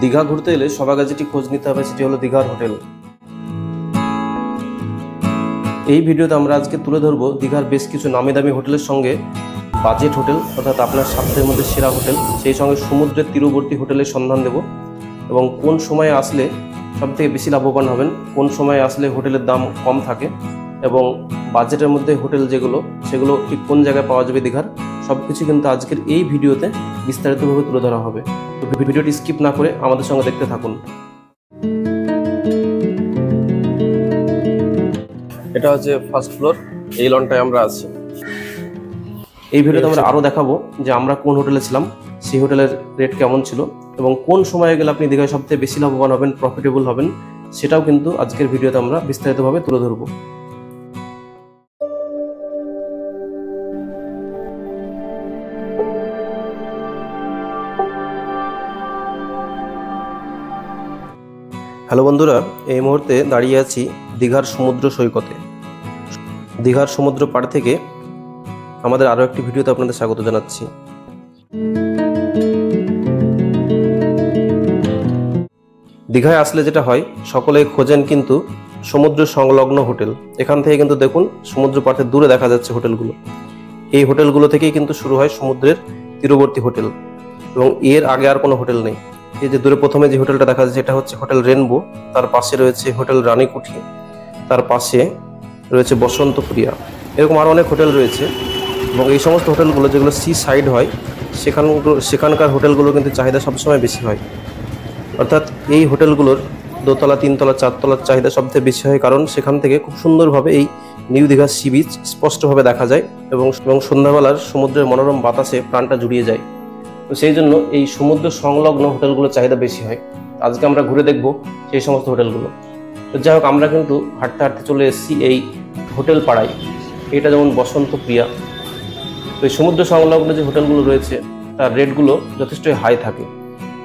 দীঘা ঘুরতে এলে সবার কাছে যেটি খোঁজ নিতে হবে সেটি হলো দীঘার হোটেল। এই ভিডিওতে আমরা আজকে তুলে ধরবো দীঘার বেশ কিছু নামি দামি হোটেলের সঙ্গে বাজেট হোটেল অর্থাৎ আপনার সাধ্যের মধ্যে সেরা হোটেল, সেই সঙ্গে সমুদ্রের তীরবর্তী হোটেলের সন্ধান দেব এবং কোন সময়ে আসলে সবথেকে বেশি লাভবান হবেন, কোন সময়ে আসলে হোটেলের দাম কম থাকে এবং বাজেটের মধ্যে হোটেল যেগুলো সেগুলো ঠিক কোন জায়গায় পাওয়া যাবে দীঘার, সব কিছু কিন্তু আজকের এই ভিডিওতে বিস্তারিতভাবে তুলে ধরা হবে। তো ভিডিওটি স্কিপ না করে আমাদের সঙ্গে দেখতে থাকুন। এটা হচ্ছে ফার্স্ট ফ্লোর, এই লনটায় আমরা আছি। এই ভিডিওতে আমরা আরও দেখাবো যে আমরা কোন হোটেলে ছিলাম, সেই হোটেলের রেট কেমন ছিল এবং কোন সময়ে গেলে আপনি দীঘায় সবথেকে বেশি লাভবান হবেন, প্রফিটেবল হবেন, সেটাও কিন্তু আজকের ভিডিওতে আমরা বিস্তারিতভাবে তুলে ধরবো। হ্যালো বন্ধুরা, এই মুহূর্তে দাঁড়িয়ে আছি দীঘার সমুদ্র সৈকতে। দীঘার সমুদ্র পাড় থেকে আমাদের আরও একটি ভিডিওতে আপনাদের স্বাগত জানাচ্ছি। দীঘায় আসলে যেটা হয়, সকলেই খোঁজেন কিন্তু সমুদ্র সংলগ্ন হোটেল। এখান থেকে কিন্তু দেখুন সমুদ্র পাড়ে দূরে দেখা যাচ্ছে হোটেলগুলো। এই হোটেলগুলো থেকেই কিন্তু শুরু হয় সমুদ্রের তীরবর্তী হোটেল এবং এর আগে আর কোনো হোটেল নেই। এই যে দূরে প্রথমে যে হোটেলটা দেখা যাচ্ছে এটা হচ্ছে হোটেল রেনবো, তার পাশে রয়েছে হোটেল রানীকুঠি, তার পাশে রয়েছে বসন্তপ্রিয়া, এরকম আরও অনেক হোটেল রয়েছে এবং এই সমস্ত হোটেলগুলো যেগুলো সি সাইড হয় সেখানকার হোটেলগুলো কিন্তু চাহিদা সবসময় বেশি হয়। অর্থাৎ এই হোটেলগুলোর দোতলা, তিনতলা, চারতলার চাহিদা সবথেকে বেশি হয়, কারণ সেখান থেকে খুব সুন্দরভাবে এই নিউ দীঘা সি বিচ স্পষ্টভাবে দেখা যায় এবং সন্ধ্যাবেলার সমুদ্রের মনোরম বাতাসে প্রাণটা জুড়িয়ে যায়। তো সেই জন্য এই সমুদ্র সংলগ্ন হোটেলগুলোর চাহিদা বেশি হয়। আজকে আমরা ঘুরে দেখব সেই সমস্ত হোটেলগুলো। তো যাই হোক, আমরা কিন্তু হাঁটতে হাঁটতে চলে এসেছি এই হোটেল পাড়ায়। এটা যেমন বসন্তপ্রিয়া। তো এই সমুদ্র সংলগ্ন যে হোটেলগুলো রয়েছে তার রেটগুলো যথেষ্টই হাই থাকে।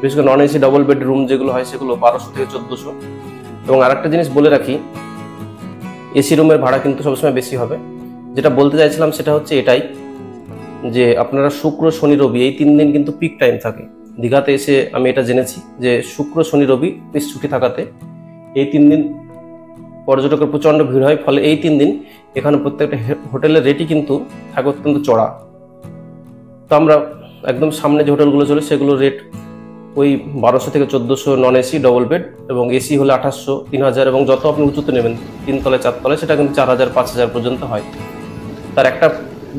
বিশেষ করে non AC double bed room যেগুলো হয় সেগুলো 1200 থেকে 1400। এবং আরেকটা জিনিস বলে রাখি, এসি রুমের ভাড়া কিন্তু সবসময় বেশি হবে। যেটা বলতে চাইছিলাম সেটা হচ্ছে এটাই যে আপনারা শুক্র, শনি, রবি এই 3 দিন কিন্তু পিক টাইম থাকে দীঘাতে এসে। আমি এটা জেনেছি যে শুক্র, শনি, রবি বেশ ছুটি থাকাতে এই 3 দিন পর্যটকের প্রচণ্ড ভিড় হয়। ফলে এই 3 দিন এখানে প্রত্যেকটা হোটেলের রেটই কিন্তু থাকে অত্যন্ত চড়া। তো আমরা একদম সামনে যে হোটেলগুলো চলে সেগুলোর রেট ওই 1200 থেকে 1400 নন এসি ডবল বেড, এবং এসি হলে 2800, 3000 এবং যত আপনি উঁচুতে নেবেন 3 তলায় 4 তলায় সেটা কিন্তু 4000, 5000 পর্যন্ত হয়। তার একটা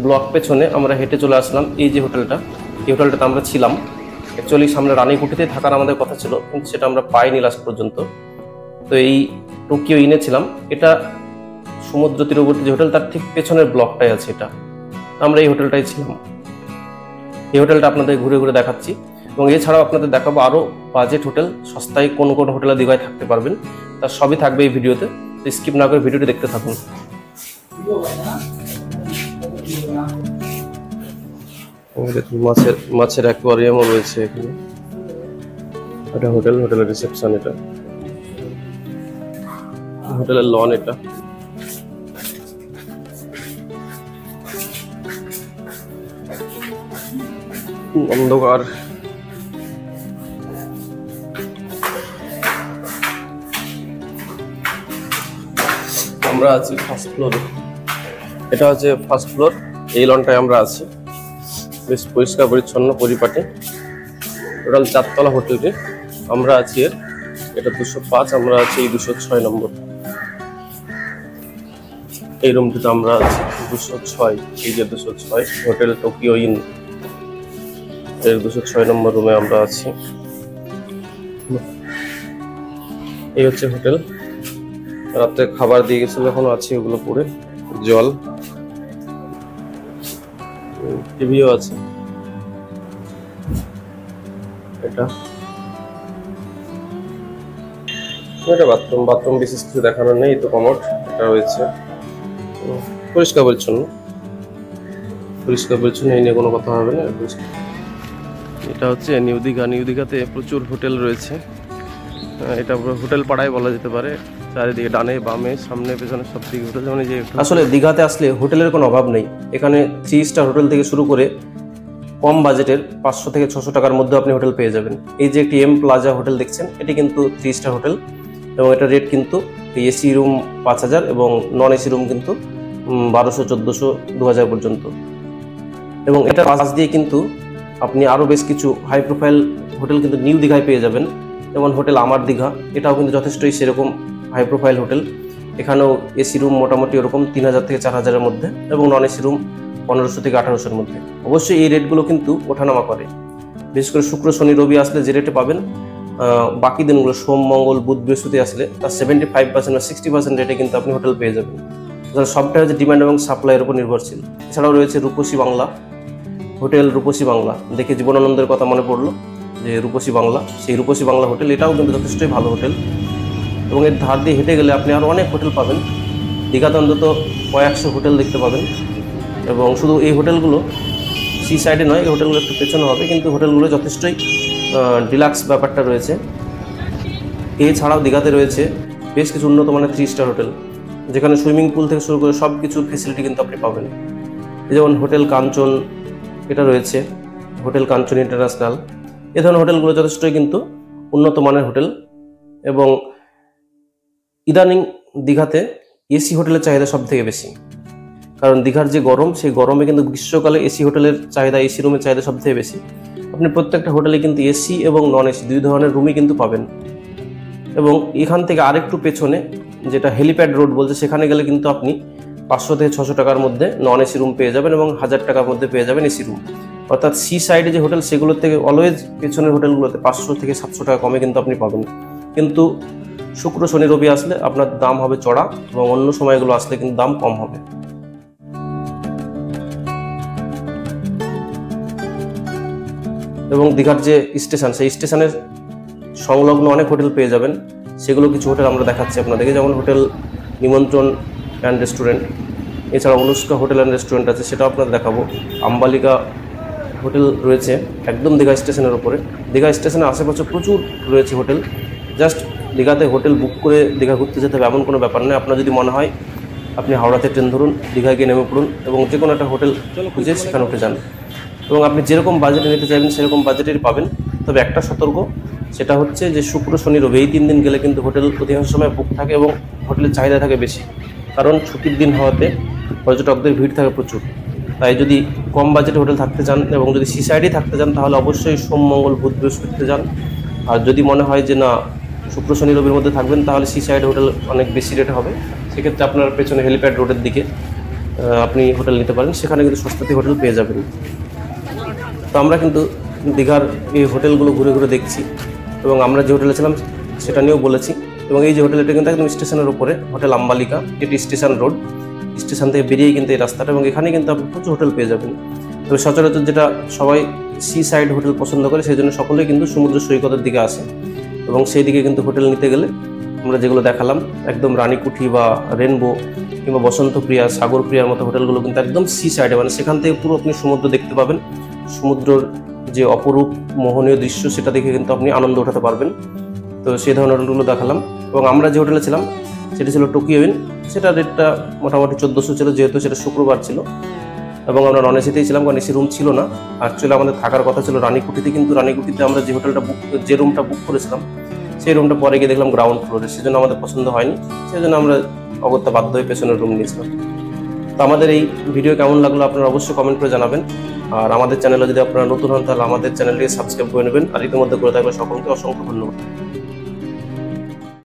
ব্লক পেছনে আমরা হেঁটে চলে আসলাম এই যে হোটেলটা, এই হোটেলটাতে আমরা ছিলাম। অ্যাকচুয়ালি সামনে রানীকুঠিতে থাকার আমাদের কথা ছিল, কিন্তু সেটা আমরা পাইনি লাস্ট পর্যন্ত। তো এই টোকিও ইনে ছিলাম। এটা সমুদ্র তীরবর্তী যে হোটেল তার ঠিক পেছনের ব্লকটাই আছে এটা। আমরা এই হোটেলটাই ছিলাম। এই হোটেলটা আপনাদের ঘুরে ঘুরে দেখাচ্ছি এবং এছাড়াও আপনাদের দেখাবো আরও বাজেট হোটেল, সস্তায় কোন কোন হোটেলে দীঘায় থাকতে পারবেন, তার সবই থাকবে এই ভিডিওতে। তো স্কিপ না করে ভিডিওটি দেখতে থাকুন। মাছের অ্যাকোয়ারিয়ামও রয়েছে এখানে। এটা হোটেলের রিসেপশন, এটা হোটেলের লন, এটা অন্ধকার। আমরা আছি ফার্স্ট ফ্লোরে। এটা হচ্ছে ফার্স্ট ফ্লোর, এই লনটায় আমরা আছি। বেশ পরিষ্কার পরিচ্ছন্ন, পরিপাটি। টোটাল 4 তলা হোটেলটি আমরা আছি এর। এটা 205, আমরা আছি এই 206 নম্বর। এই রুমটিতে আমরা আছি 206, এই যে 206 হোটেল টোকিও ইন এর 206 নম্বর রুমে আমরা আছি। এই হচ্ছে হোটেল। রাতে খাবার দিয়ে গেছিল, এখনো আছে ওগুলো পরে। জল, টিভিও আছে। এটা বাথরুম বিশেষ কিছু দেখানোর নেই, তো কমোড এটা রয়েছে। পরিষ্কার পরিচ্ছন্ন, এই নিয়ে কোনো কথা হবে না। এটা হচ্ছে নিউ দীঘা। নিউ দীঘাতে প্রচুর হোটেল রয়েছে। এটা হোটেল পাড়ায় বলা যেতে পারে। চারিদিকে ডানে বামে সামনে পেছনে সব দিকে হোটেল। মানে যে আসলে দীঘাতে আসলে হোটেলের কোনো অভাব নেই। এখানে 3 স্টার হোটেল থেকে শুরু করে কম বাজেটের 500 থেকে 600 টাকার মধ্যে আপনি হোটেল পেয়ে যাবেন। এই যে একটি এম প্লাজা হোটেল দেখছেন, এটি কিন্তু 3 স্টার হোটেল এবং এটা রেট কিন্তু এসি রুম 5000 এবং নন এসি রুম কিন্তু 1200, 1400, 2000 পর্যন্ত। এবং এটা পাশ দিয়ে কিন্তু আপনি আরও বেশ কিছু হাই প্রোফাইল হোটেল কিন্তু নিউ দীঘায় পেয়ে যাবেন, যেমন হোটেল আমার দীঘা, এটাও কিন্তু যথেষ্টই সেরকম হাই প্রোফাইল হোটেল। এখানেও এসি রুম মোটামুটি ওরকম 3000 থেকে 4000-এর মধ্যে এবং নন এসি রুম 1500 থেকে 1800-এর মধ্যে। অবশ্যই এই রেটগুলো কিন্তু ওঠানামা করে, বিশেষ করে শুক্র শনি রবি আসলে যে রেটে পাবেন, বাকি দিনগুলো সোম মঙ্গল বুধ বৃহস্পতি আসলে তার 75% বা 60% রেটে কিন্তু আপনি হোটেল পেয়ে যাবেন। সবটাই হচ্ছে ডিমান্ড এবং সাপ্লাইয়ের উপর নির্ভরশীল। এছাড়াও রয়েছে রূপসী বাংলা হোটেল, রূপসী বাংলা দেখে জীবনানন্দের কথা মনে পড়লো যে রূপসী বাংলা, সেই রূপসী বাংলা হোটেল এটাও কিন্তু যথেষ্টই ভালো হোটেল এবং এর ধার দিয়ে হেঁটে গেলে আপনি আরও অনেক হোটেল পাবেন। দীঘাতে অন্তত কয়েকশো হোটেল দেখতে পাবেন এবং শুধু এই হোটেলগুলো সি সাইডে নয়, এই হোটেলগুলো একটু পেছনে হবে, কিন্তু হোটেলগুলো যথেষ্টই ডিলাক্স ব্যাপারটা রয়েছে। এছাড়াও দীঘাতে রয়েছে বেশ কিছু উন্নত মানের 3 স্টার হোটেল, যেখানে সুইমিং পুল থেকে শুরু করে সব কিছুর ফেসিলিটি কিন্তু আপনি পাবেন। যেমন হোটেল কাঞ্চন, এটা রয়েছে হোটেল কাঞ্চন ইন্টারন্যাশনাল। এ ধরনের হোটেলগুলো যথেষ্টই কিন্তু উন্নত মানের হোটেল এবং ইদানিং দীঘাতে এসি হোটেলের চাহিদা সব থেকে বেশি, কারণ দীঘার যে গরম, সেই গরমে কিন্তু গ্রীষ্মকালে এসি হোটেলের চাহিদা, এসি রুমের চাহিদা সব থেকে বেশি। আপনি প্রত্যেকটা হোটেলে কিন্তু এসি এবং নন এসি 2 ধরনের রুমই কিন্তু পাবেন। এবং এখান থেকে আরেকটু পেছনে যেটা হেলিপ্যাড রোড বলছে, সেখানে গেলে কিন্তু আপনি 500 থেকে 600 টাকার মধ্যে নন এসি রুম পেয়ে যাবেন এবং 1000 টাকার মধ্যে পেয়ে যাবেন এসি রুম। অর্থাৎ সি সাইডে যে হোটেল সেগুলোর থেকে অলওয়েজ পেছনের হোটেলগুলোতে 500 থেকে 700 টাকা কমে কিন্তু আপনি পাবেন। কিন্তু শুক্র শনি রবি আসলে আপনার দাম হবে চড়া এবং অন্য সময়গুলো আসলে কিন্তু দাম কম হবে। এবং দীঘার যে স্টেশন, সেই স্টেশনের সংলগ্ন অনেক হোটেল পেয়ে যাবেন। সেগুলো কিছু হোটেল আমরা দেখাচ্ছি আপনাদেরকে, যেমন হোটেল নিমন্ত্রণ অ্যান্ড রেস্টুরেন্ট, এছাড়া অনুষ্কা হোটেল অ্যান্ড রেস্টুরেন্ট আছে, সেটাও আপনাদের দেখাবো। আম্বালিকা হোটেল রয়েছে একদম দীঘা স্টেশনের ওপরে। দীঘা স্টেশনের আশেপাশে প্রচুর রয়েছে হোটেল। জাস্ট দীঘাতে হোটেল বুক করে দীঘা ঘুরতে যেতে হবে এমন কোনো ব্যাপার নেই। আপনার যদি মনে হয় আপনি হাওড়াতে ট্রেন ধরুন, দীঘায় গিয়ে নেমে পড়ুন এবং যে কোনো একটা হোটেল খুঁজে সেখানে উঠে যান এবং আপনি যেরকম বাজেটে নিতে চাইবেন সেরকম বাজেটেরই পাবেন। তবে একটা সতর্ক, সেটা হচ্ছে যে শুক্র শনি রবি এই 3 দিন গেলে কিন্তু হোটেল অধিকাংশ সময় বুক থাকে এবং হোটেলের চাহিদা থাকে বেশি, কারণ ছুটির দিন হওয়াতে পর্যটকদের ভিড় থাকে প্রচুর। তাই যদি কম বাজেটে হোটেল থাকতে চান এবং যদি সি সাইডেই থাকতে চান, তাহলে অবশ্যই সোম মঙ্গল বুধ বৃহস্পতিতে যান। আর যদি মনে হয় যে না শুক্র শনি রবির মধ্যে থাকবেন, তাহলে সি সাইড হোটেল অনেক বেশি রেটে হবে। সেক্ষেত্রে আপনার পেছনে হেলিপ্যাড রোডের দিকে আপনি হোটেল নিতে পারেন, সেখানে কিন্তু সস্তাতে হোটেল পেয়ে যাবেন। তো আমরা কিন্তু দীঘার এই হোটেলগুলো ঘুরে ঘুরে দেখছি এবং আমরা যে হোটেলে ছিলাম সেটা নিয়েও বলেছি। এবং এই যে হোটেল, এটা কিন্তু একদম স্টেশনের উপরে, হোটেল আম্বালিকা, এটি স্টেশন রোড, স্টেশন থেকে বেরিয়েই কিন্তু এই রাস্তাটা, এবং এখানে কিন্তু আপনি প্রচুর হোটেল পেয়ে যাবেন। তবে সচরাচর যেটা সবাই সি সাইড হোটেল পছন্দ করে, সেই জন্য সকলেই কিন্তু সমুদ্র সৈকতের দিকে আসে এবং সেই দিকে কিন্তু হোটেল নিতে গেলে আমরা যেগুলো দেখালাম একদম রানীকুঠি বা রেনবো কিংবা বসন্তপ্রিয়া, সাগরপ্রিয়ার মতো হোটেলগুলো কিন্তু একদম সি সাইডে, মানে সেখান থেকে পুরো আপনি সমুদ্র দেখতে পাবেন। সমুদ্রের যে অপরূপ মোহনীয় দৃশ্য, সেটা দেখে কিন্তু আপনি আনন্দ উঠাতে পারবেন। তো সেই ধরনের হোটেলগুলো দেখালাম। এবং আমরা যে হোটেলে ছিলাম সেটি ছিল টোকিও ইন, সেটা রেটটা মোটামুটি 1400 ছিল, যেহেতু সেটা শুক্রবার ছিল। এবং আমরা নন এসিতেই ছিলাম, কারণ এসি রুম ছিল না। অ্যাকচুয়ালি আমাদের থাকার কথা ছিল রানীকুঠিতে, কিন্তু রানীকুঠিতে আমরা যে হোটেলটা যে রুমটা বুক করেছিলাম, সেই রুমটা পরে গিয়ে দেখলাম গ্রাউন্ড ফ্লোরে, সেজন্য আমাদের পছন্দ হয়নি, সেজন্য আমরা অগত্যা বাধ্য হয়ে পেছনের রুম নিয়েছিলাম। তো আমাদের এই ভিডিও কেমন লাগলো আপনারা অবশ্যই কমেন্ট করে জানাবেন। আর আমাদের চ্যানেলে যদি আপনারা নতুন হন, তাহলে আমাদের চ্যানেলটিকে সাবস্ক্রাইব করে নেবেন। আর ইতিমধ্যে করে থাকলে সকলকে অসংখ্য ধন্যবাদ।